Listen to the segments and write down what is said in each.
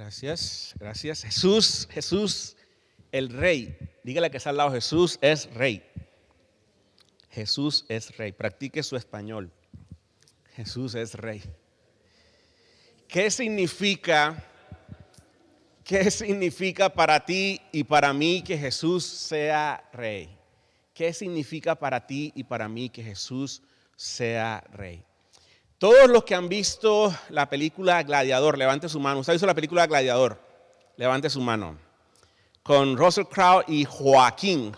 Gracias, gracias. Jesús, el Rey. Dígale que está al lado, Jesús es Rey. Jesús es Rey. Practique su español. Jesús es Rey. ¿Qué significa para ti y para mí que Jesús sea Rey? ¿Qué significa para ti y para mí que Jesús sea Rey? Todos los que han visto la película Gladiador, levante su mano. ¿Usted ha visto la película Gladiador? Levante su mano. Con Russell Crowe y Joaquín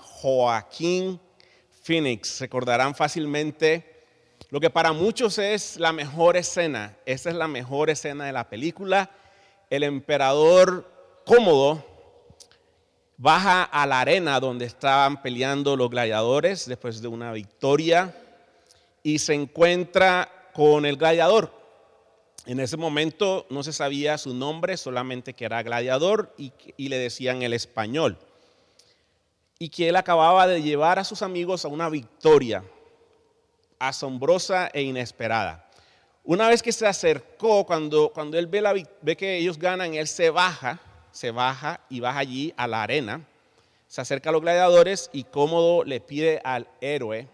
Phoenix. Recordarán fácilmente lo que para muchos es la mejor escena. Esa es la mejor escena de la película. El emperador Cómodo baja a la arena donde estaban peleando los gladiadores después de una victoria y se encuentra con el gladiador. En ese momento no se sabía su nombre, solamente que era gladiador y le decían el español. Y que él acababa de llevar a sus amigos a una victoria asombrosa e inesperada. Una vez que se acercó, cuando él ve que ellos ganan, él se baja y baja allí a la arena. Se acerca a los gladiadores y Cómodo le pide al héroe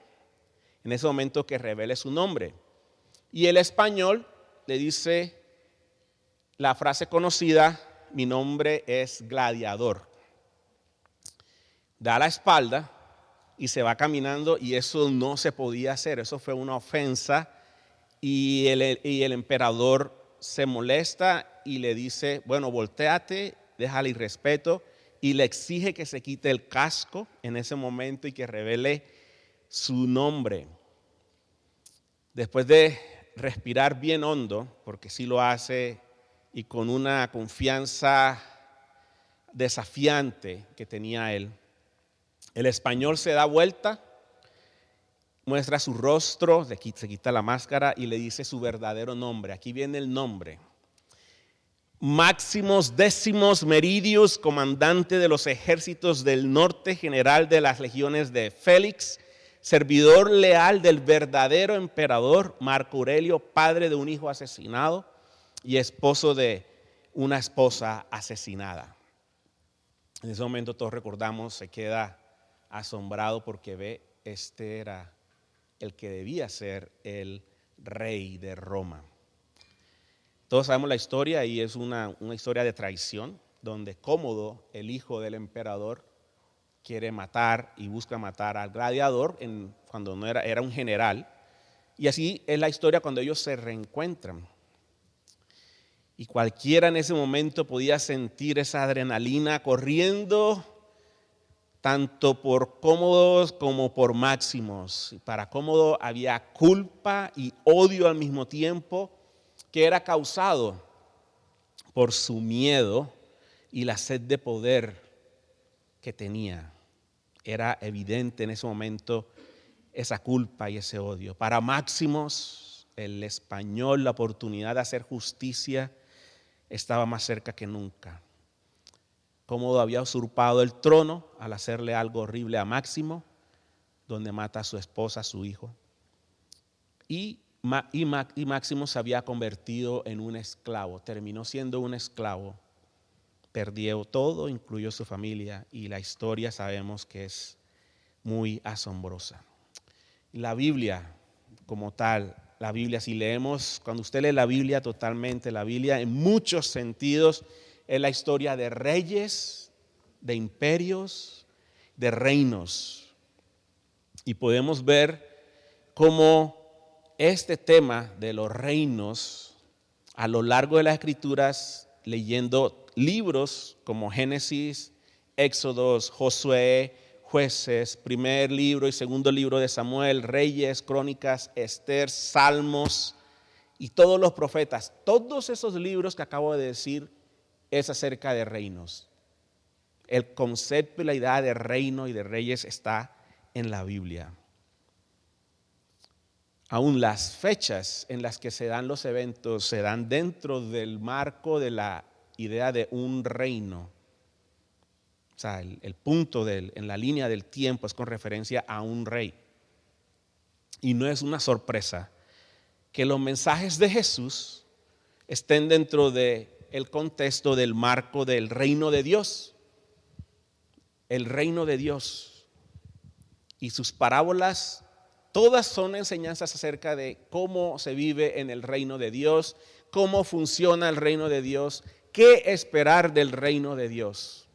en ese momento que revele su nombre. Y el español le dice la frase conocida: mi nombre es Gladiador. Da la espalda y se va caminando, y eso no se podía hacer, eso fue una ofensa, y el emperador se molesta y le dice: bueno, voltéate, déjale irrespeto, y le exige que se quite el casco en ese momento y que revele su nombre. Después de respirar bien hondo, porque sí lo hace, y con una confianza desafiante que tenía él, el español se da vuelta, muestra su rostro, se quita la máscara y le dice su verdadero nombre. Aquí viene el nombre: Máximos Décimos Meridius, comandante de los ejércitos del norte, general de las legiones de Félix, servidor leal del verdadero emperador Marco Aurelio, padre de un hijo asesinado y esposo de una esposa asesinada. En ese momento todos recordamos, se queda asombrado porque ve, este era el que debía ser el rey de Roma. Todos sabemos la historia, y es una historia de traición, donde Cómodo, el hijo del emperador, quiere matar y busca matar al gladiador cuando no era un general. Y así es la historia cuando ellos se reencuentran. Y cualquiera en ese momento podía sentir esa adrenalina corriendo, tanto por Cómodos como por Máximos. Para Cómodo había culpa y odio al mismo tiempo, que era causado por su miedo y la sed de poder que tenía. Era evidente en ese momento esa culpa y ese odio. Para Máximos, el español, la oportunidad de hacer justicia estaba más cerca que nunca. Cómodo había usurpado el trono al hacerle algo horrible a Máximo, donde mata a su esposa, a su hijo. Y Máximo se había convertido en un esclavo, terminó siendo un esclavo. Perdió todo, incluyó su familia, y la historia sabemos que es muy asombrosa. La Biblia como tal, la Biblia, si leemos, cuando usted lee la Biblia totalmente, la Biblia en muchos sentidos es la historia de reyes, de imperios, de reinos. Y podemos ver cómo este tema de los reinos, a lo largo de las Escrituras, leyendo libros como Génesis, Éxodos, Josué, Jueces, primer libro y segundo libro de Samuel, Reyes, Crónicas, Esther, Salmos y todos los profetas, todos esos libros que acabo de decir es acerca de reinos. El concepto y la idea de reino y de reyes está en la Biblia. Aún las fechas en las que se dan los eventos se dan dentro del marco de la idea de un reino. O sea, el punto en la línea del tiempo es con referencia a un rey. Y no es una sorpresa que los mensajes de Jesús estén dentro de el contexto del marco del reino de Dios. El reino de Dios. Y sus parábolas, todas son enseñanzas acerca de cómo se vive en el reino de Dios, cómo funciona el reino de Dios, qué esperar del reino de Dios.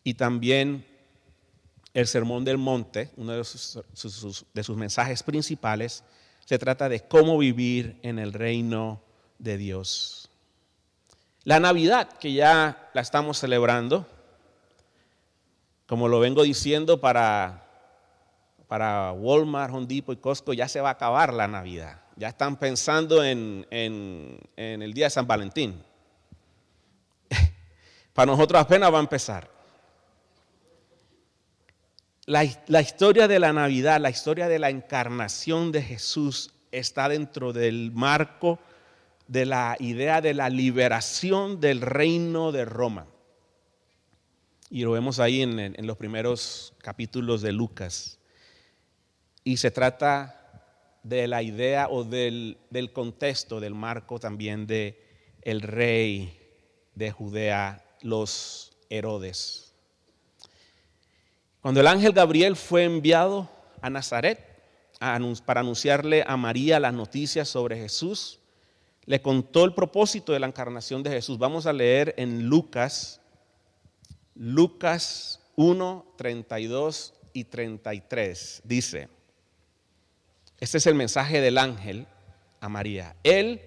Y también el Sermón del Monte, uno de sus mensajes principales, se trata de cómo vivir en el reino de Dios. La Navidad, que ya la estamos celebrando, como lo vengo diciendo, para Walmart, Home Depot y Costco ya se va a acabar la Navidad. Ya están pensando en el día de San Valentín. Para nosotros apenas va a empezar. La historia de la Navidad, la historia de la encarnación de Jesús está dentro del marco de la idea de la liberación del reino de Roma. Y lo vemos ahí en los primeros capítulos de Lucas. Y se trata de la idea o del contexto, del marco también de el rey de Judea, los Herodes. Cuando el ángel Gabriel fue enviado a Nazaret para anunciarle a María las noticias sobre Jesús, le contó el propósito de la encarnación de Jesús. Vamos a leer en Lucas 1, 32 y 33. Dice, este es el mensaje del ángel a María. Él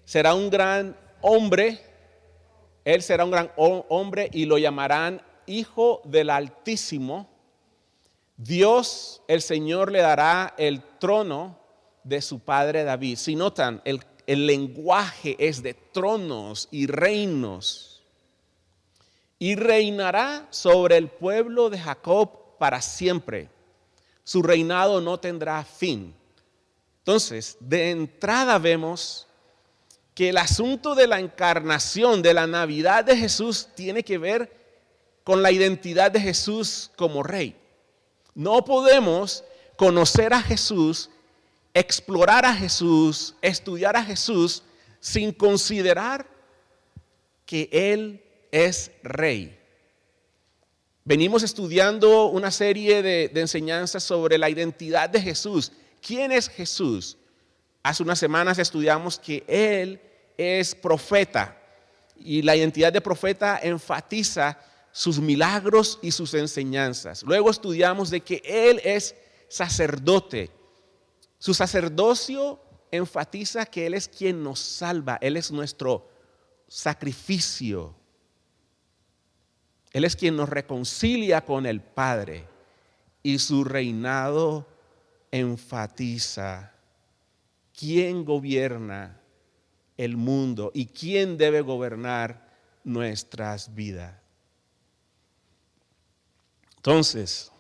será un gran hombre y lo llamarán Hijo del Altísimo. Dios, el Señor, le dará el trono de su padre David. Si notan, el lenguaje es de tronos y reinos. Y reinará sobre el pueblo de Jacob para siempre. Su reinado no tendrá fin. Entonces, de entrada vemos que el asunto de la encarnación, de la Navidad de Jesús, tiene que ver con la identidad de Jesús como rey. No podemos conocer a Jesús, explorar a Jesús, estudiar a Jesús sin considerar que Él es rey. Venimos estudiando una serie de enseñanzas sobre la identidad de Jesús. ¿Quién es Jesús? Hace unas semanas estudiamos que Él es profeta y la identidad de profeta enfatiza sus milagros y sus enseñanzas. Luego estudiamos de que Él es sacerdote. Su sacerdocio enfatiza que Él es quien nos salva. Él es nuestro sacrificio. Él es quien nos reconcilia con el Padre. Y su reinado enfatiza quién gobierna el mundo y quién debe gobernar nuestras vidas. Entonces,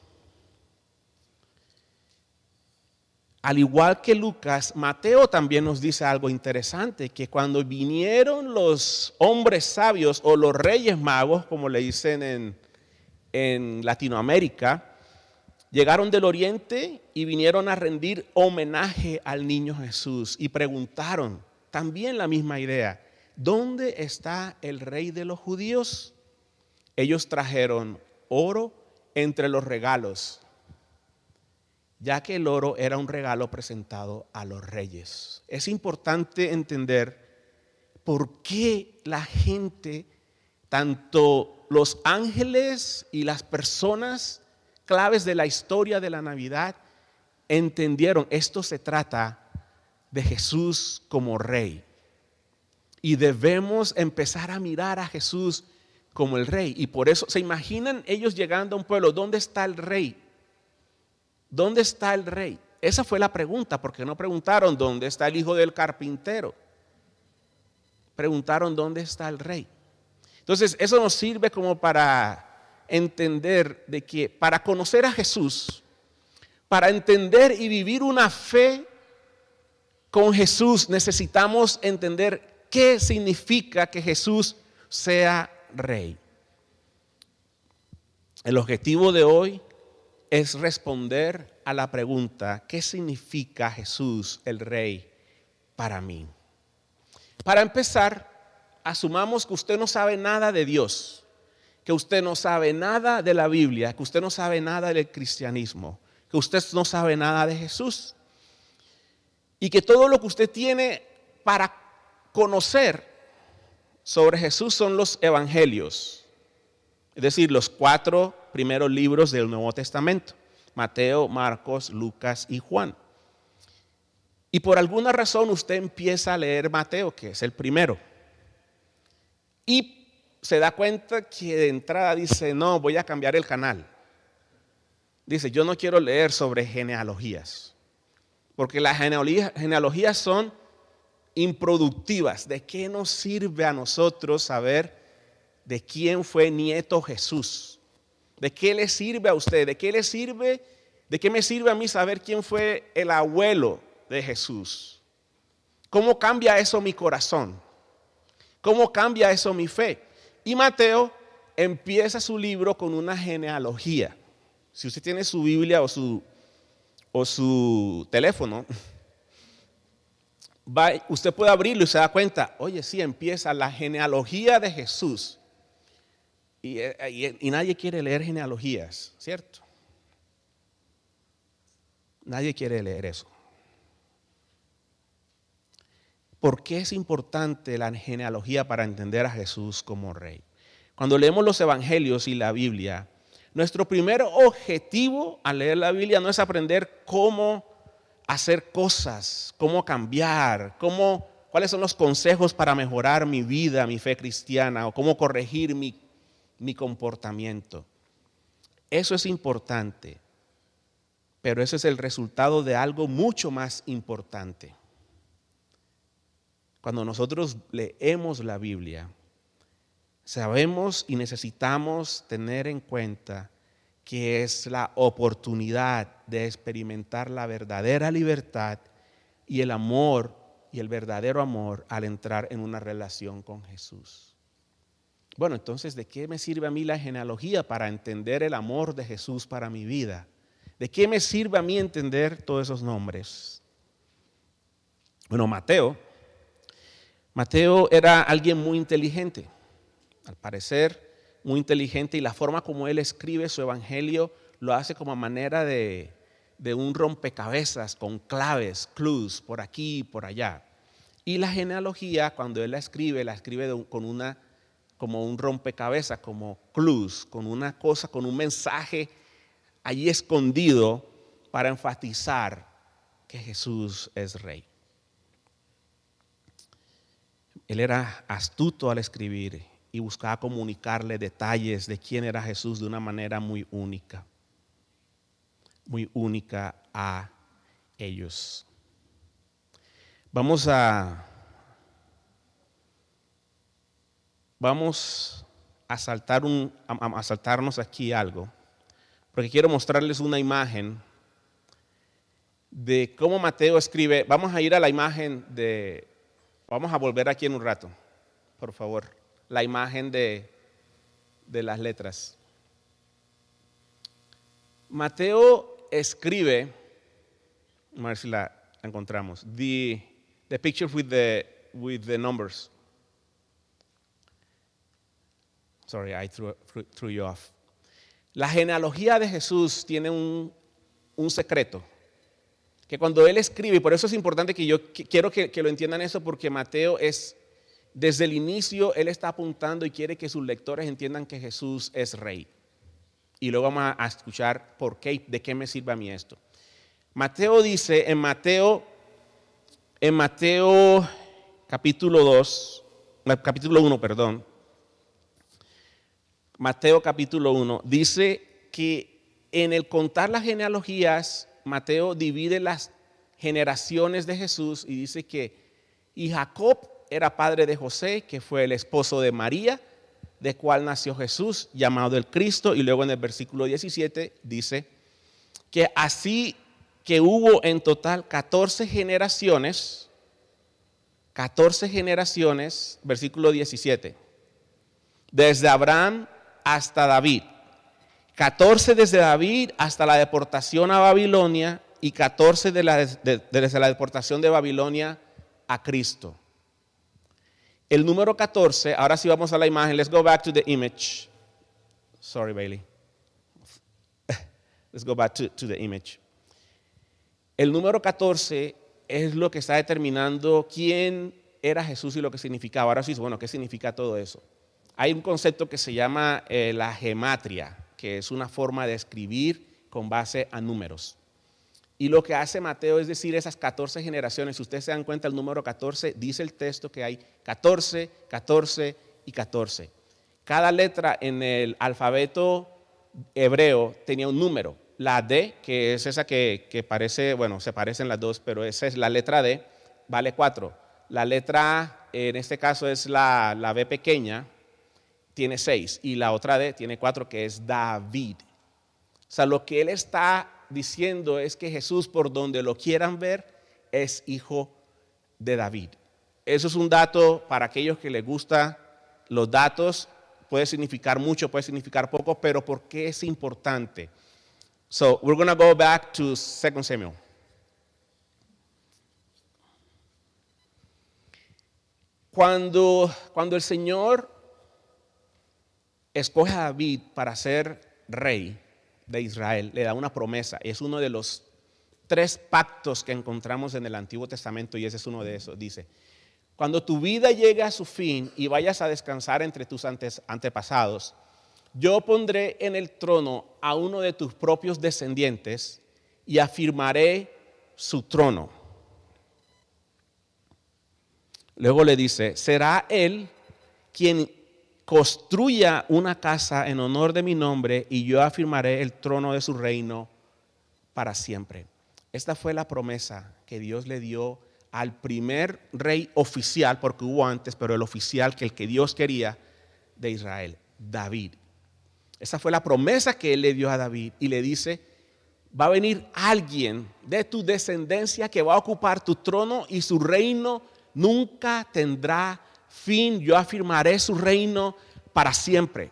al igual que Lucas, Mateo también nos dice algo interesante, que cuando vinieron los hombres sabios o los reyes magos, como le dicen en Latinoamérica, llegaron del oriente y vinieron a rendir homenaje al niño Jesús y preguntaron también la misma idea, ¿dónde está el rey de los judíos? Ellos trajeron oro entre los regalos, ya que el oro era un regalo presentado a los reyes. Es importante entender por qué la gente, tanto los ángeles y las personas claves de la historia de la Navidad, entendieron esto se trata de Jesús como rey. Y debemos empezar a mirar a Jesús como el rey. Y por eso, ¿se imaginan ellos llegando a un pueblo? ¿Dónde está el rey? ¿Dónde está el rey? Esa fue la pregunta, porque no preguntaron dónde está el hijo del carpintero. Preguntaron dónde está el rey. Entonces, eso nos sirve como para entender de que para conocer a Jesús, para entender y vivir una fe con Jesús, necesitamos entender qué significa que Jesús sea rey. El objetivo de hoy es responder a la pregunta, ¿qué significa Jesús el rey para mí? Para empezar, asumamos que usted no sabe nada de Dios, que usted no sabe nada de la Biblia, que usted no sabe nada del cristianismo, que usted no sabe nada de Jesús. Y que todo lo que usted tiene para conocer sobre Jesús son los evangelios. Es decir, los 4 primeros libros del Nuevo Testamento: Mateo, Marcos, Lucas y Juan. Y por alguna razón usted empieza a leer Mateo, que es el primero. Y se da cuenta que de entrada dice, no, voy a cambiar el canal. Dice, yo no quiero leer sobre genealogías, porque las genealogías son improductivas. ¿De qué nos sirve a nosotros saber de quién fue nieto Jesús? ¿De qué le sirve a usted? ¿De qué me sirve a mí saber quién fue el abuelo de Jesús? ¿Cómo cambia eso mi corazón? ¿Cómo cambia eso mi fe? Y Mateo empieza su libro con una genealogía. Si usted tiene su Biblia o su teléfono, usted puede abrirlo y se da cuenta, oye, sí, empieza la genealogía de Jesús. Y nadie quiere leer genealogías, ¿cierto? Nadie quiere leer eso. ¿Por qué es importante la genealogía para entender a Jesús como rey? Cuando leemos los evangelios y la Biblia, nuestro primer objetivo al leer la Biblia no es aprender cómo hacer cosas, cómo cambiar, cuáles son los consejos para mejorar mi vida, mi fe cristiana, o cómo corregir mi comportamiento. Eso es importante, pero eso es el resultado de algo mucho más importante. Cuando nosotros leemos la Biblia, sabemos y necesitamos tener en cuenta que es la oportunidad de experimentar la verdadera libertad y el amor y el verdadero amor al entrar en una relación con Jesús. Bueno, entonces, ¿de qué me sirve a mí la genealogía para entender el amor de Jesús para mi vida? ¿De qué me sirve a mí entender todos esos nombres? Bueno, Mateo era alguien muy inteligente, al parecer muy inteligente, y la forma como él escribe su evangelio lo hace como a manera de un rompecabezas con claves, clues, por aquí y por allá. Y la genealogía, cuando él la escribe como un rompecabezas, como clues, con una cosa, con un mensaje allí escondido para enfatizar que Jesús es rey. Él era astuto al escribir y buscaba comunicarle detalles de quién era Jesús de una manera muy única a ellos. Vamos a saltarnos aquí algo, porque quiero mostrarles una imagen de cómo Mateo escribe. Vamos a ir a la imagen vamos a volver aquí en un rato, por favor, la imagen de las letras. Mateo escribe, a ver si la encontramos, the picture with the numbers. Sorry, I threw you off. La genealogía de Jesús tiene un secreto, que cuando él escribe, y por eso es importante que yo quiero que lo entiendan eso, porque Mateo desde el inicio, él está apuntando y quiere que sus lectores entiendan que Jesús es rey. Y luego vamos a escuchar por qué, de qué me sirve a mí esto. Mateo dice en Mateo capítulo 1, perdón. Mateo capítulo 1 dice que en el contar las genealogías, Mateo divide las generaciones de Jesús y dice y Jacob era padre de José, que fue el esposo de María, de cual nació Jesús, llamado el Cristo. Y luego en el versículo 17 dice que así que hubo en total 14 generaciones, versículo 17, desde Abraham hasta David. 14 desde David hasta la deportación a Babilonia y 14 desde la deportación de Babilonia a Cristo. El número 14, ahora sí vamos a la imagen. Let's go back to the image. Sorry, Bailey. Let's go back to the image. El número 14 es lo que está determinando quién era Jesús y lo que significaba. Ahora sí, bueno, ¿qué significa todo eso? Hay un concepto que se llama la gematria, que es una forma de escribir con base a números. Y lo que hace Mateo es decir esas 14 generaciones. Si ustedes se dan cuenta, el número 14 dice el texto que hay 14, 14 y 14. Cada letra en el alfabeto hebreo tenía un número. La D, que es esa que parece, bueno, se parecen las dos, pero esa es la letra D, vale 4. La letra A, en este caso es la B pequeña, tiene 6. Y la otra D tiene 4, que es David. O sea, lo que él está diciendo es que Jesús, por donde lo quieran ver, es hijo de David. Eso es un dato para aquellos que les gustan los datos. Puede significar mucho, puede significar poco, pero ¿por qué es importante? So, we're going to go back to 2 Samuel. Cuando el Señor escoge a David para ser rey de Israel, le da una promesa. Es uno de los 3 pactos que encontramos en el Antiguo Testamento y ese es uno de esos. Dice, cuando tu vida llegue a su fin y vayas a descansar entre tus antepasados, yo pondré en el trono a uno de tus propios descendientes y afirmaré su trono. Luego le dice, será él quien construya una casa en honor de mi nombre y yo afirmaré el trono de su reino para siempre. Esta fue la promesa que Dios le dio al primer rey oficial, porque hubo antes, pero el oficial, que el que Dios quería de Israel, David. Esa fue la promesa que él le dio a David y le dice, va a venir alguien de tu descendencia que va a ocupar tu trono y su reino nunca tendrá fin. Yo afirmaré su reino para siempre.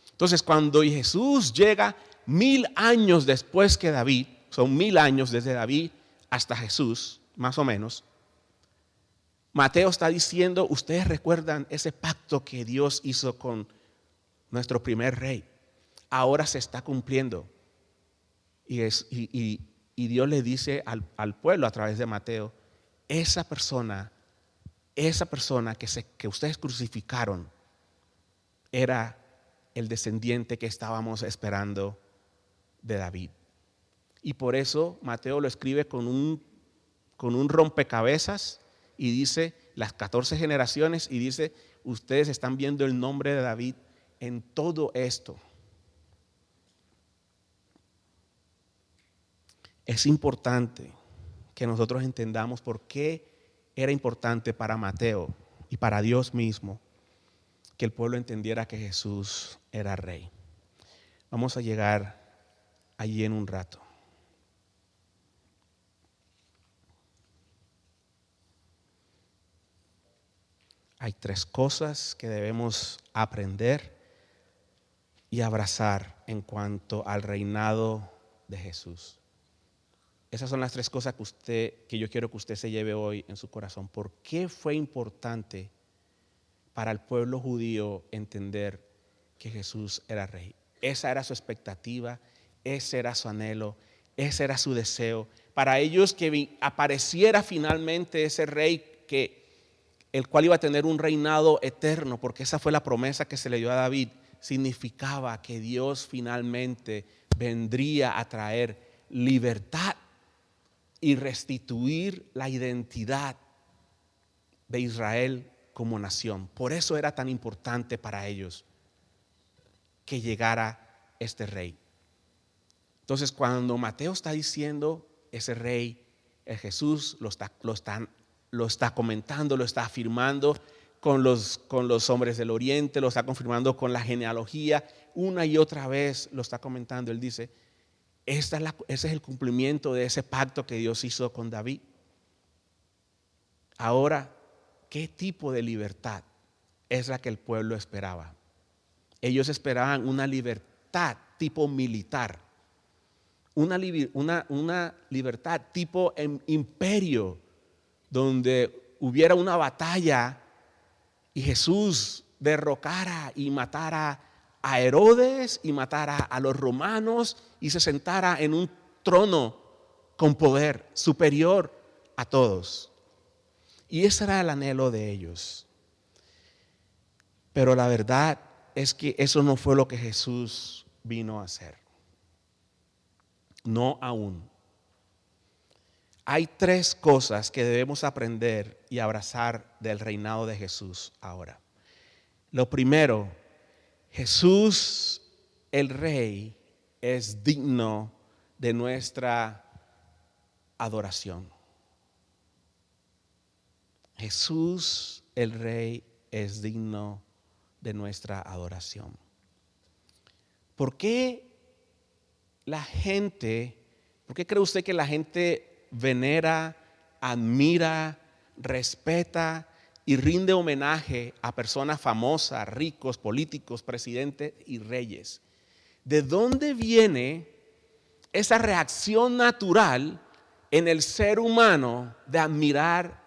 Entonces, cuando Jesús llega 1000 años después que David, son 1000 años desde David hasta Jesús, más o menos, Mateo está diciendo, ustedes recuerdan ese pacto que Dios hizo con nuestro primer rey. Ahora se está cumpliendo. Y Dios le dice al pueblo a través de Mateo, esa persona que ustedes crucificaron era el descendiente que estábamos esperando de David. Y por eso Mateo lo escribe con un rompecabezas y dice las 14 generaciones y dice, ustedes están viendo el nombre de David en todo esto. Es importante que nosotros entendamos por qué era importante para Mateo y para Dios mismo que el pueblo entendiera que Jesús era rey. Vamos a llegar allí en un rato. Hay 3 cosas que debemos aprender y abrazar en cuanto al reinado de Jesús. Esas son las 3 cosas que yo quiero que usted se lleve hoy en su corazón. ¿Por qué fue importante para el pueblo judío entender que Jesús era rey? Esa era su expectativa, ese era su anhelo, ese era su deseo. Para ellos que apareciera finalmente ese rey el cual iba a tener un reinado eterno, porque esa fue la promesa que se le dio a David, significaba que Dios finalmente vendría a traer libertad y restituir la identidad de Israel como nación. Por eso era tan importante para ellos que llegara este rey. Entonces, cuando Mateo está diciendo ese rey, el Jesús lo está comentando, lo está afirmando con los hombres del oriente, lo está confirmando con la genealogía, una y otra vez lo está comentando. Él dice, ese es el cumplimiento de ese pacto que Dios hizo con David. Ahora, ¿qué tipo de libertad es la que el pueblo esperaba? Ellos esperaban una libertad tipo militar, una libertad tipo imperio, donde hubiera una batalla y Jesús derrocara y matara a Herodes y matara a los romanos y se sentara en un trono con poder superior a todos. Y ese era el anhelo de ellos. Pero la verdad es que eso no fue lo que Jesús vino a hacer. No aún. Hay tres cosas que debemos aprender y abrazar del reinado de Jesús ahora. Lo primero, Jesús, el Rey, es digno de nuestra adoración. Jesús, el Rey, es digno de nuestra adoración. ¿Por qué cree usted que la gente venera, admira, respeta y rinde homenaje a personas famosas, ricos, políticos, presidentes y reyes? ¿De dónde viene esa reacción natural en el ser humano de admirar,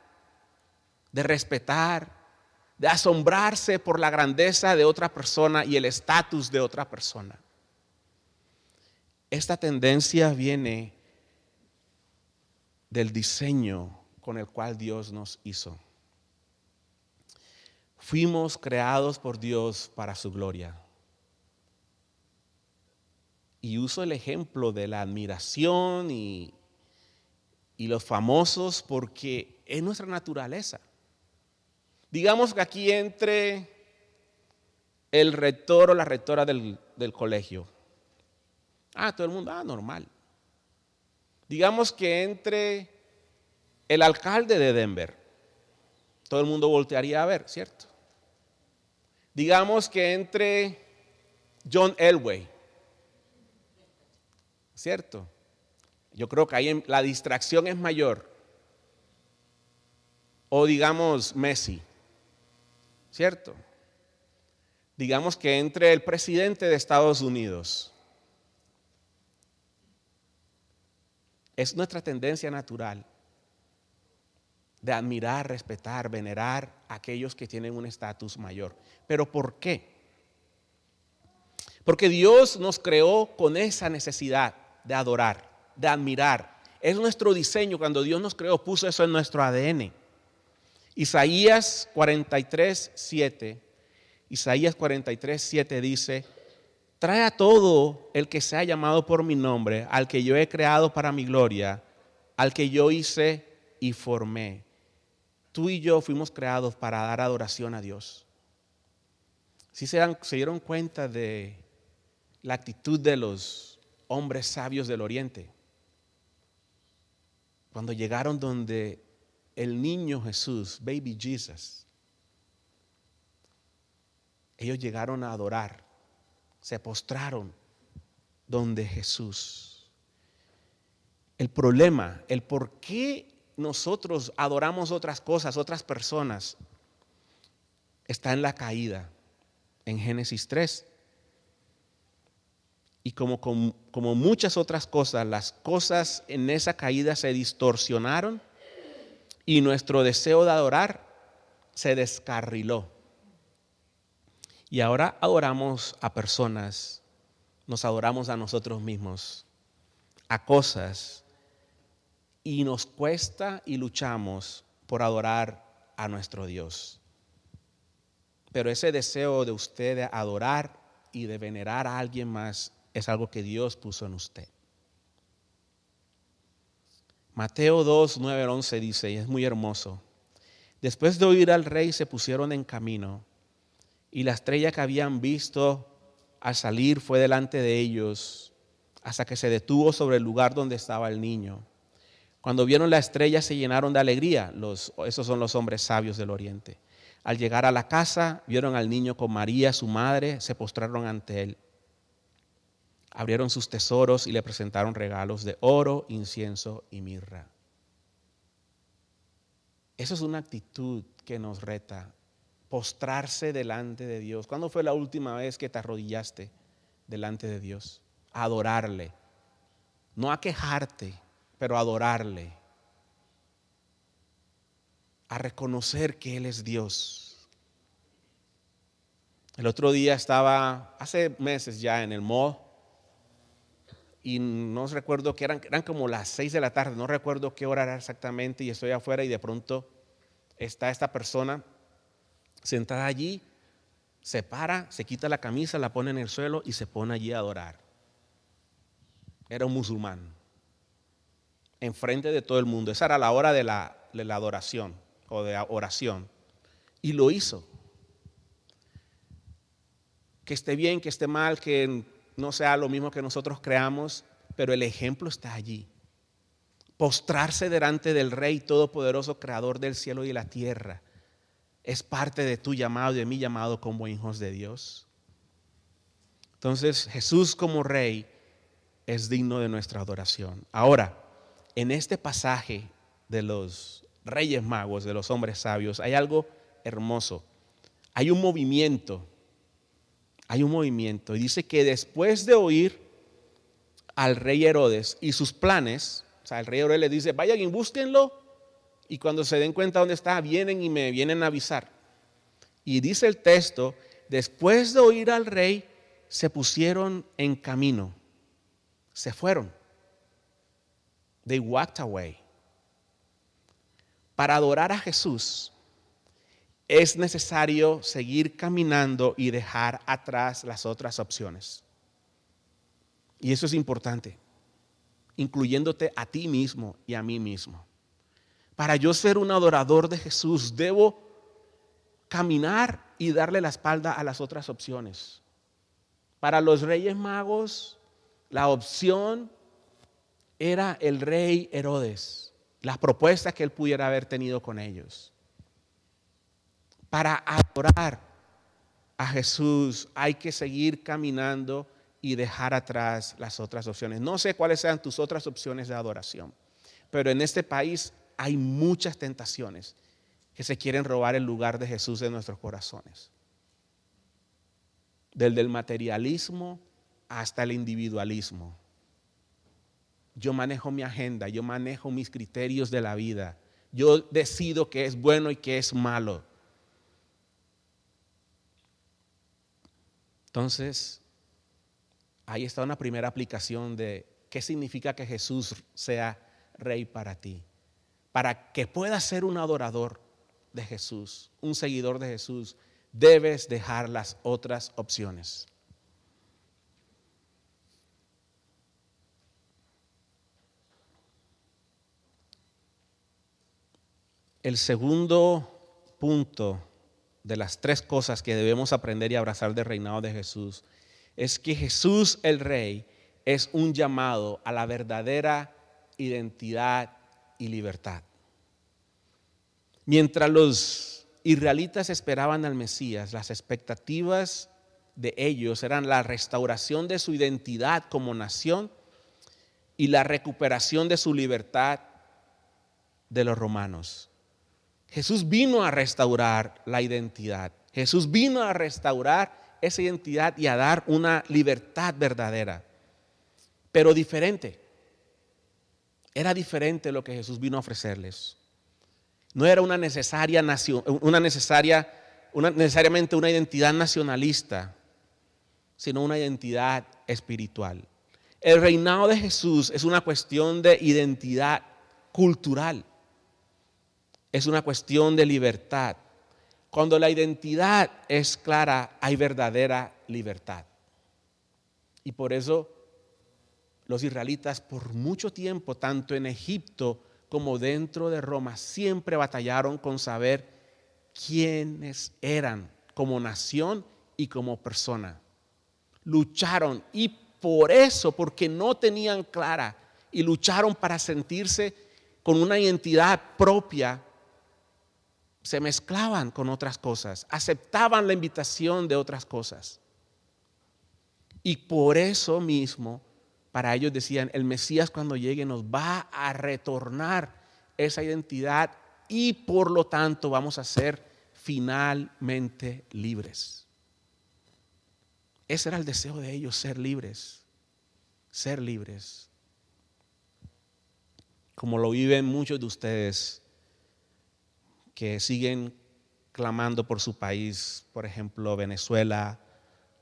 de respetar, de asombrarse por la grandeza de otra persona y el estatus de otra persona? Esta tendencia viene del diseño con el cual Dios nos hizo. Fuimos creados por Dios para su gloria. Y uso el ejemplo de la admiración y los famosos porque es nuestra naturaleza. Digamos que aquí entre el rector o la rectora del colegio. Todo el mundo, normal. Digamos que entre el alcalde de Denver. Todo el mundo voltearía a ver, ¿cierto? Digamos que entre John Elway. ¿Cierto? Yo creo que ahí la distracción es mayor. O digamos Messi. ¿Cierto? Digamos que entre el presidente de Estados Unidos. Es nuestra tendencia natural de admirar, respetar, venerar a aquellos que tienen un estatus mayor. ¿Pero por qué? Porque Dios nos creó con esa necesidad de adorar, de admirar. Es nuestro diseño. Cuando Dios nos creó, puso eso en nuestro ADN. Isaías 43:7 dice: trae a todo el que sea llamado por mi nombre, al que yo he creado para mi gloria, al que yo hice y formé. Tú y yo fuimos creados para dar adoración a Dios. ¿Sí se dieron cuenta de la actitud de los hombres sabios del Oriente? Cuando llegaron donde el niño Jesús, baby Jesus, ellos llegaron a adorar, se postraron donde Jesús. El problema, el por qué nosotros adoramos otras cosas, otras personas, está en la caída, en Génesis 3. Y como muchas otras cosas, las cosas en esa caída se distorsionaron y nuestro deseo de adorar se descarriló. Y ahora adoramos a personas, nos adoramos a nosotros mismos, a cosas, y nos cuesta y luchamos por adorar a nuestro Dios. Pero ese deseo de usted de adorar y de venerar a alguien más es algo que Dios puso en usted. Mateo 2:9-11 dice, y es muy hermoso: después de oír al rey se pusieron en camino, y la estrella que habían visto al salir fue delante de ellos, hasta que se detuvo sobre el lugar donde estaba el niño. Cuando vieron la estrella se llenaron de alegría. Esos son los hombres sabios del Oriente. Al llegar a la casa, vieron al niño con María, su madre, se postraron ante él. Abrieron sus tesoros y le presentaron regalos de oro, incienso y mirra. Eso es una actitud que nos reta, postrarse delante de Dios. ¿Cuándo fue la última vez que te arrodillaste delante de Dios? A adorarle, no a quejarte, pero a adorarle, a reconocer que Él es Dios. El otro día estaba, hace meses ya, en el mall y no recuerdo que eran como las 6 de la tarde, no recuerdo qué hora era exactamente, y estoy afuera y de pronto está esta persona sentada allí, se para, se quita la camisa, la pone en el suelo y se pone allí a adorar. Era un musulmán, enfrente de todo el mundo. Esa era la hora de la adoración o de oración. Y lo hizo. Que esté bien, que esté mal, que no sea lo mismo que nosotros creamos, pero el ejemplo está allí. Postrarse delante del Rey Todopoderoso, Creador del cielo y la tierra, es parte de tu llamado y de mi llamado como hijos de Dios. Entonces, Jesús como Rey es digno de nuestra adoración. Ahora, en este pasaje de los Reyes Magos, de los hombres sabios, hay algo hermoso. Hay un movimiento. Y dice que después de oír al rey Herodes y sus planes, o sea, el rey Herodes le dice, vayan y búsquenlo, y cuando se den cuenta dónde está, vienen y me vienen a avisar. Y dice el texto, después de oír al rey, se pusieron en camino, se fueron. They walked away. Para adorar a Jesús es necesario seguir caminando y dejar atrás las otras opciones. Y eso es importante, incluyéndote a ti mismo y a mí mismo. Para yo ser un adorador de Jesús, debo caminar y darle la espalda a las otras opciones. Para los Reyes Magos, la opción era el rey Herodes, las propuestas que él pudiera haber tenido con ellos. Para adorar a Jesús hay que seguir caminando y dejar atrás las otras opciones. No sé cuáles sean tus otras opciones de adoración, pero en este país hay muchas tentaciones que se quieren robar el lugar de Jesús en nuestros corazones. Desde el materialismo hasta el individualismo. Yo manejo mi agenda, yo manejo mis criterios de la vida. Yo decido qué es bueno y qué es malo. Entonces, ahí está una primera aplicación de qué significa que Jesús sea rey para ti. Para que puedas ser un adorador de Jesús, un seguidor de Jesús, debes dejar las otras opciones. El segundo punto de las tres cosas que debemos aprender y abrazar del reinado de Jesús es que Jesús el Rey es un llamado a la verdadera identidad y libertad. Mientras los israelitas esperaban al Mesías, las expectativas de ellos eran la restauración de su identidad como nación y la recuperación de su libertad de los romanos. Jesús vino a restaurar la identidad. Jesús vino a restaurar esa identidad y a dar una libertad verdadera, pero diferente. Era diferente lo que Jesús vino a ofrecerles. No era necesariamente una identidad nacionalista, sino una identidad espiritual. El reinado de Jesús es una cuestión de identidad cultural. Es una cuestión de libertad. Cuando la identidad es clara, hay verdadera libertad. Y por eso los israelitas por mucho tiempo, tanto en Egipto como dentro de Roma, siempre batallaron con saber quiénes eran como nación y como persona. Lucharon y por eso, porque no tenían clara y lucharon para sentirse con una identidad propia, se mezclaban con otras cosas, aceptaban la invitación de otras cosas. Y por eso mismo, para ellos decían, el Mesías cuando llegue nos va a retornar esa identidad y por lo tanto vamos a ser finalmente libres. Ese era el deseo de ellos, ser libres, ser libres. Como lo viven muchos de ustedes que siguen clamando por su país, por ejemplo, Venezuela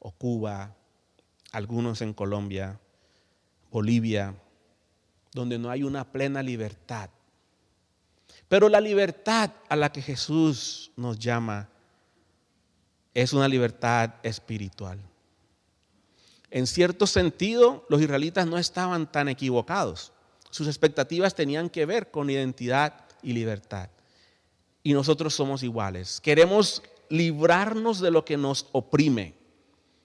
o Cuba, algunos en Colombia, Bolivia, donde no hay una plena libertad. Pero la libertad a la que Jesús nos llama es una libertad espiritual. En cierto sentido, los israelitas no estaban tan equivocados. Sus expectativas tenían que ver con identidad y libertad. Y nosotros somos iguales. Queremos librarnos de lo que nos oprime,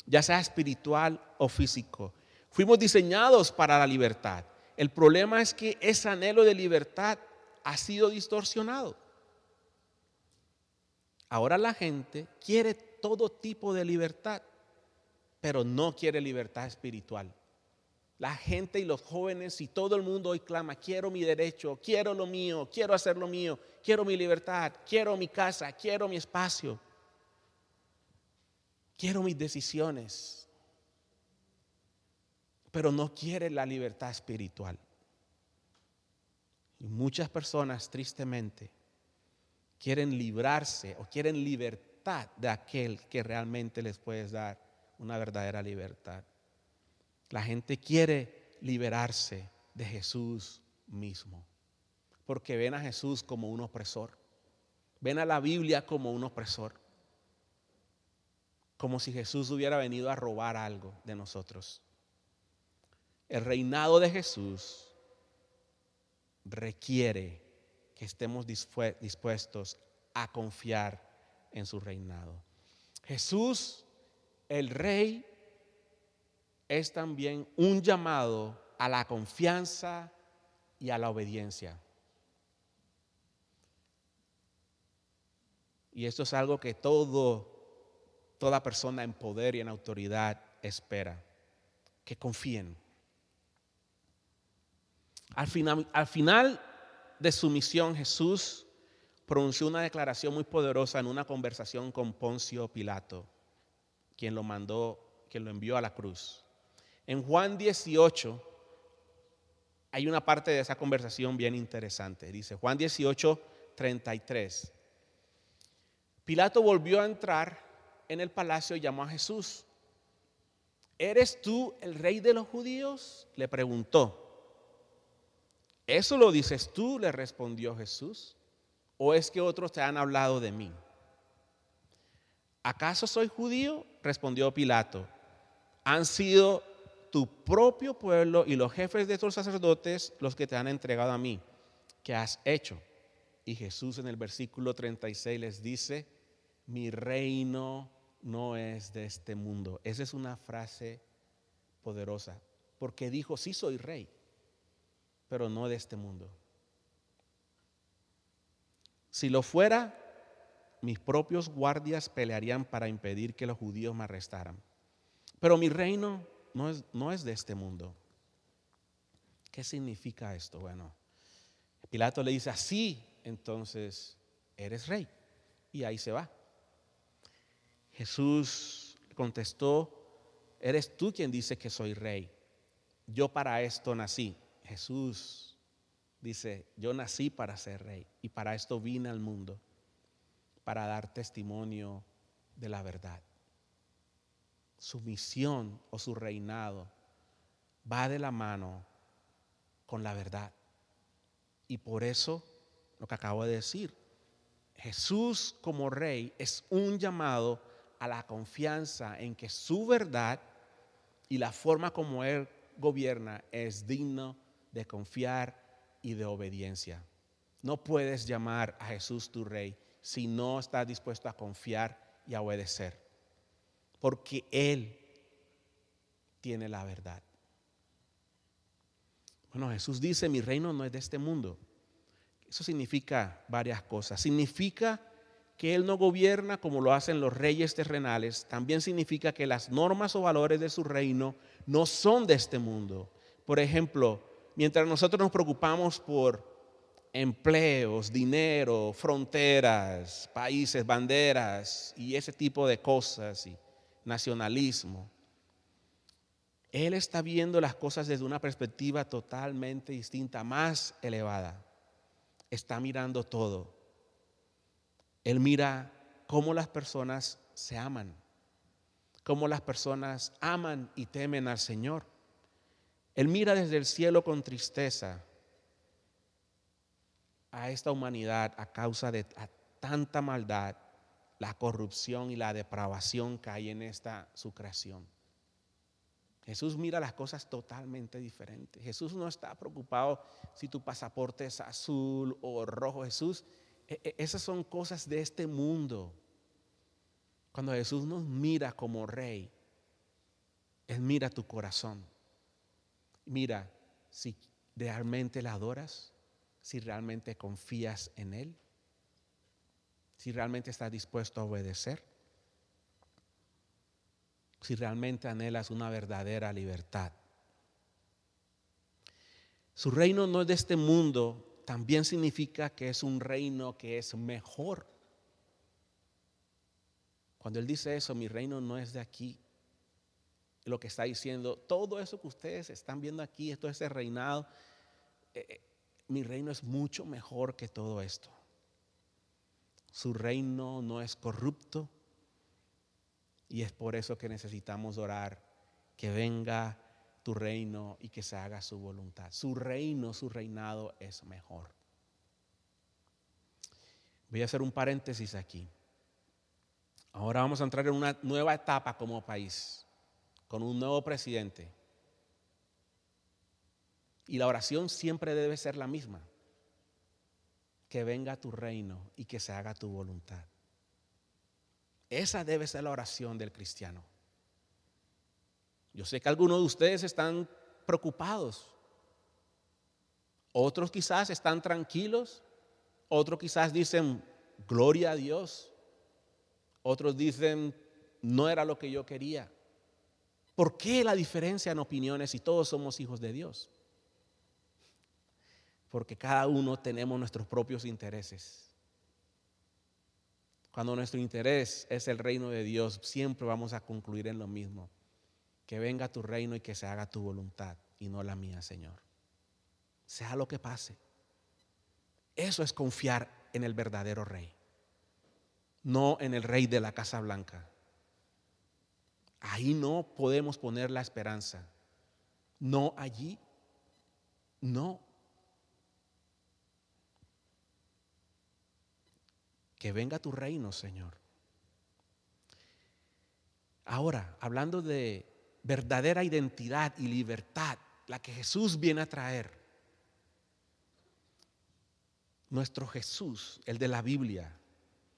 ya sea espiritual o físico. Fuimos diseñados para la libertad. El problema es que ese anhelo de libertad ha sido distorsionado. Ahora la gente quiere todo tipo de libertad, pero no quiere libertad espiritual. La gente y los jóvenes y todo el mundo hoy clama: quiero mi derecho, quiero lo mío, quiero hacer lo mío, quiero mi libertad, quiero mi casa, quiero mi espacio, quiero mis decisiones, pero no quiere la libertad espiritual. Y muchas personas, tristemente, quieren librarse o quieren libertad de aquel que realmente les puede dar una verdadera libertad. La gente quiere liberarse de Jesús mismo, porque ven a Jesús como un opresor, ven a la Biblia como un opresor, como si Jesús hubiera venido a robar algo de nosotros. El reinado de Jesús requiere que estemos dispuestos a confiar en su reinado. Jesús, el Rey, es también un llamado a la confianza y a la obediencia. Y esto es algo que toda persona en poder y en autoridad espera, que confíen. Al final de su misión, Jesús pronunció una declaración muy poderosa en una conversación con Poncio Pilato, quien lo envió a la cruz. En Juan 18 hay una parte de esa conversación bien interesante. Dice Juan 18, 33. Pilato volvió a entrar en el palacio y llamó a Jesús. ¿Eres tú el rey de los judíos?, le preguntó. ¿Eso lo dices tú?, le respondió Jesús. ¿O es que otros te han hablado de mí? ¿Acaso soy judío?, respondió Pilato. Han sido tu propio pueblo y los jefes de tus sacerdotes los que te han entregado a mí. ¿Qué has hecho? Y Jesús en el versículo 36 les dice: mi reino no es de este mundo. Esa es una frase poderosa, porque dijo: sí soy rey, pero no de este mundo. Si lo fuera, mis propios guardias pelearían para impedir que los judíos me arrestaran. Pero mi reino no es de este mundo. ¿Qué significa esto? Bueno, Pilato le dice: así, entonces eres rey. Y ahí se va. Jesús contestó: eres tú quien dice que soy rey. Yo para esto nací. Jesús dice: yo nací para ser rey y para esto vine al mundo, para dar testimonio de la verdad. Su misión o su reinado va de la mano con la verdad. Y por eso, lo que acabo de decir, Jesús como rey es un llamado a la confianza en que su verdad y la forma como Él gobierna es digno de confiar y de obediencia. No puedes llamar a Jesús tu rey si no estás dispuesto a confiar y a obedecer, porque Él tiene la verdad. Bueno, Jesús dice: mi reino no es de este mundo. Eso significa varias cosas. Significa que Él no gobierna como lo hacen los reyes terrenales. También significa que las normas o valores de su reino no son de este mundo. Por ejemplo, mientras nosotros nos preocupamos por empleos, dinero, fronteras, países, banderas y ese tipo de cosas y nacionalismo, Él está viendo las cosas desde una perspectiva totalmente distinta, más elevada. Está mirando todo. Él mira cómo las personas se aman, cómo las personas aman y temen al Señor. Él mira desde el cielo con tristeza a esta humanidad a causa de tanta maldad, la corrupción y la depravación que hay en esta su creación. Jesús mira las cosas totalmente diferentes. Jesús no está preocupado si tu pasaporte es azul o rojo. Jesús, esas son cosas de este mundo. Cuando Jesús nos mira como rey, Él mira tu corazón. Mira si realmente le adoras, si realmente confías en Él, si realmente estás dispuesto a obedecer, si realmente anhelas una verdadera libertad. Su reino no es de este mundo, también significa que es un reino que es mejor. Cuando Él dice eso, mi reino no es de aquí, lo que está diciendo, todo eso que ustedes están viendo aquí, esto es el reinado, mi reino es mucho mejor que todo esto. Su reino no es corrupto y es por eso que necesitamos orar, que venga tu reino y que se haga su voluntad. Su reino, su reinado es mejor. Voy a hacer un paréntesis aquí. Ahora vamos a entrar en una nueva etapa como país, con un nuevo presidente. Y la oración siempre debe ser la misma. Que venga tu reino y que se haga tu voluntad. Esa debe ser la oración del cristiano. Yo sé que algunos de ustedes están preocupados. Otros quizás están tranquilos. Otros quizás dicen, gloria a Dios. Otros dicen, no era lo que yo quería. ¿Por qué la diferencia en opiniones si todos somos hijos de Dios? Porque cada uno tenemos nuestros propios intereses. Cuando nuestro interés es el reino de Dios, siempre vamos a concluir en lo mismo. Que venga tu reino y que se haga tu voluntad y no la mía, Señor. Sea lo que pase. Eso es confiar en el verdadero rey, no en el rey de la Casa Blanca. Ahí no podemos poner la esperanza. No allí, no. Que venga tu reino, Señor. Ahora, hablando de verdadera identidad y libertad, la que Jesús viene a traer. Nuestro Jesús, el de la Biblia,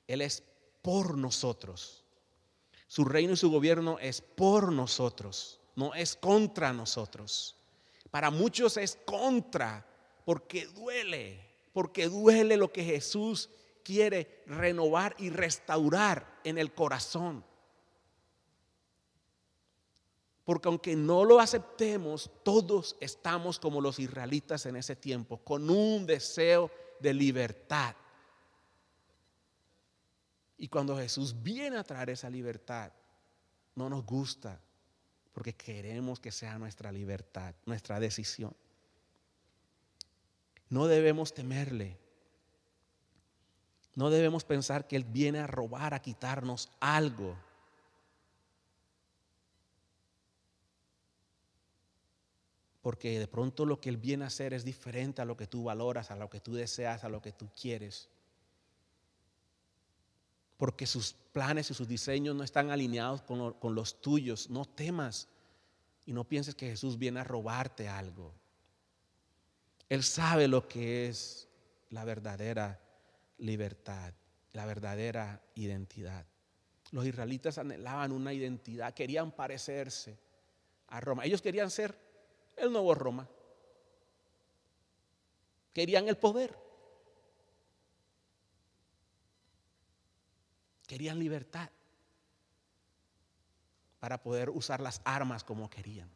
Él es por nosotros. Su reino y su gobierno es por nosotros, no es contra nosotros. Para muchos es contra, porque duele lo que Jesús quiere renovar y restaurar en el corazón. Porque aunque no lo aceptemos, todos estamos como los israelitas en ese tiempo, con un deseo de libertad. Y cuando Jesús viene a traer esa libertad, no nos gusta, porque queremos que sea nuestra libertad, nuestra decisión. No debemos temerle. No debemos pensar que Él viene a robar, a quitarnos algo. Porque de pronto lo que Él viene a hacer es diferente a lo que tú valoras, a lo que tú deseas, a lo que tú quieres. Porque sus planes y sus diseños no están alineados con los tuyos. No temas y no pienses que Jesús viene a robarte algo. Él sabe lo que es la verdadera libertad, la verdadera identidad. Los israelitas anhelaban una identidad, querían parecerse a Roma. Ellos querían ser el nuevo Roma. Querían el poder. Querían libertad para poder usar las armas como querían.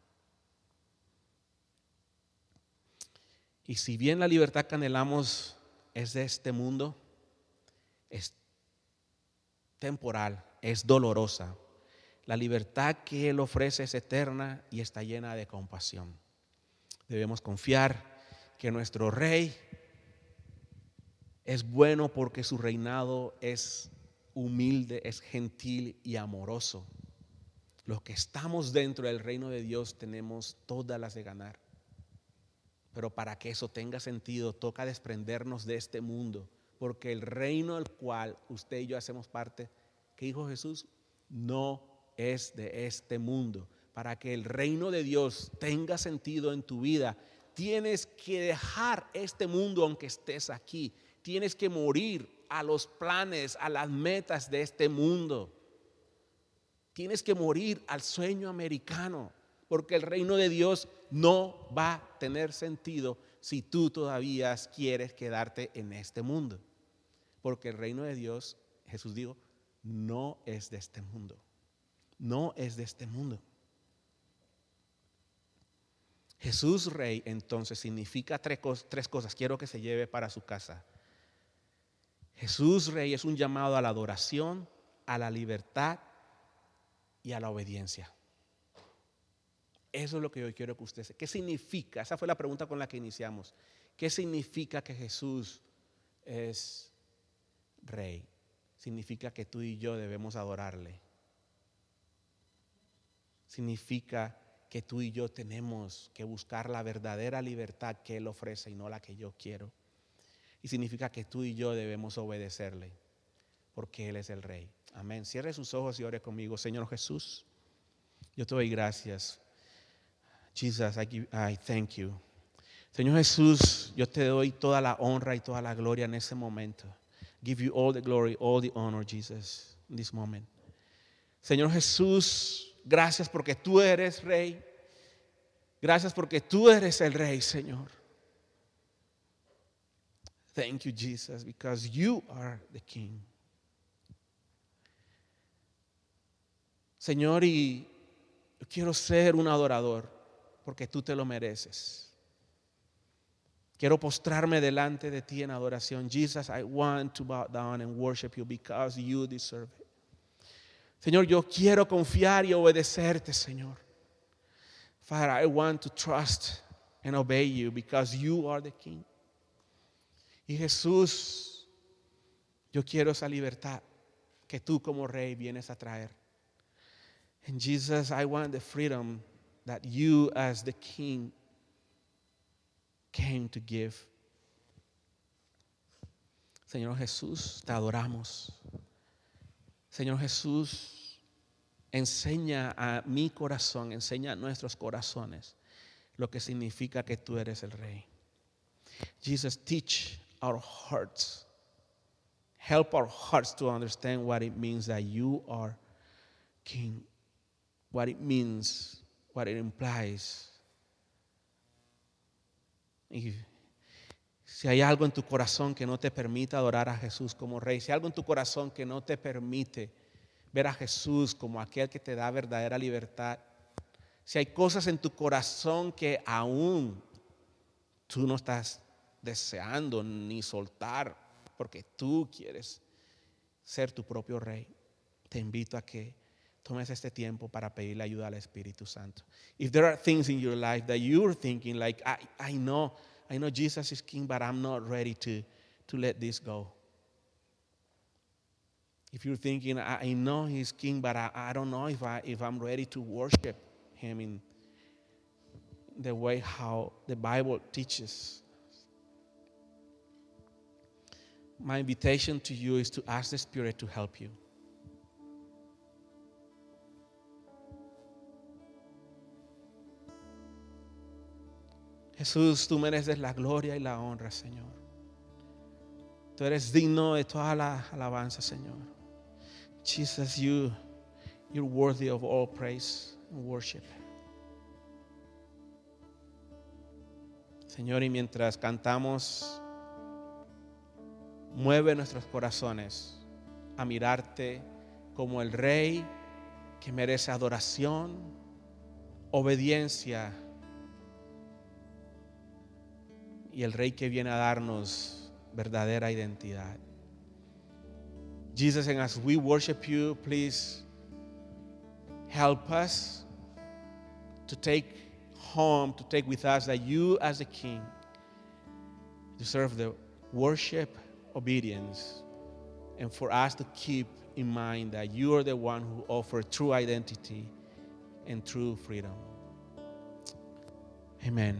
Y si bien la libertad que anhelamos es de este mundo, es temporal, es dolorosa. La libertad que Él ofrece es eterna y está llena de compasión. Debemos confiar que nuestro Rey es bueno porque su reinado es humilde, es gentil y amoroso. Los que estamos dentro del reino de Dios tenemos todas las de ganar. Pero para que eso tenga sentido, toca desprendernos de este mundo, porque el reino del cual usted y yo hacemos parte, que dijo Jesús, no es de este mundo. Para que el reino de Dios tenga sentido en tu vida, tienes que dejar este mundo aunque estés aquí. Tienes que morir a los planes, a las metas de este mundo. Tienes que morir al sueño americano, porque el reino de Dios no va a tener sentido si tú todavía quieres quedarte en este mundo. Porque el reino de Dios, Jesús dijo, no es de este mundo. No es de este mundo. Jesús Rey entonces significa tres cosas. Quiero que se lleve para su casa. Jesús Rey es un llamado a la adoración, a la libertad y a la obediencia. Eso es lo que yo quiero que usted sepa. ¿Qué significa? Esa fue la pregunta con la que iniciamos. ¿Qué significa que Jesús es Rey? Significa que tú y yo debemos adorarle. Significa que tú y yo tenemos que buscar la verdadera libertad que Él ofrece y no la que yo quiero. Y significa que tú y yo debemos obedecerle, porque Él es el Rey. Amén. Cierre sus ojos y ore conmigo. Señor Jesús, yo te doy gracias. Jesus, I thank you. Señor Jesús, yo te doy toda la honra y toda la gloria en ese momento. Give you all the glory, all the honor, Jesus, in this moment. Señor Jesús, gracias porque tú eres Rey. Gracias porque tú eres el Rey, Señor. Thank you, Jesus, because you are the King. Señor, y yo quiero ser un adorador porque tú te lo mereces. Quiero postrarme delante de ti en adoración. Jesus, I want to bow down and worship you because you deserve it. Señor, yo quiero confiar y obedecerte, Señor. Father, I want to trust and obey you because you are the King. Y Jesús, yo quiero esa libertad que tú como Rey vienes a traer. And Jesus, I want the freedom that you as the King came to give. Señor Jesús, te adoramos. Señor Jesús, enseña a mi corazón, enseña a nuestros corazones lo que significa que tú eres el Rey. Jesus, teach our hearts. Help our hearts to understand what it means that you are King. What it means, what it implies. Y si hay algo en tu corazón que no te permite adorar a Jesús como Rey, si hay algo en tu corazón que no te permite ver a Jesús como aquel que te da verdadera libertad, si hay cosas en tu corazón que aún tú no estás deseando ni soltar porque tú quieres ser tu propio Rey, te invito a que tomes este tiempo para pedirle ayuda al Espíritu Santo. If there are things in your life that you're thinking like, I know Jesus is King, but I'm not ready to let this go. If you're thinking, I know He's King, but I don't know if I'm ready to worship Him in the way how the Bible teaches. My invitation to you is to ask the Spirit to help you. Jesús, tú mereces la gloria y la honra, Señor. Tú eres digno de toda la alabanza, Señor. Jesus, you're worthy of all praise and worship. Señor, y mientras cantamos, mueve nuestros corazones a mirarte como el Rey que merece adoración, obediencia, y el Rey que viene a darnos verdadera identidad. Jesus, and as we worship you, please help us to take home, to take with us that you as the King deserve the worship, obedience, and for us to keep in mind that you are the one who offers true identity and true freedom. Amen.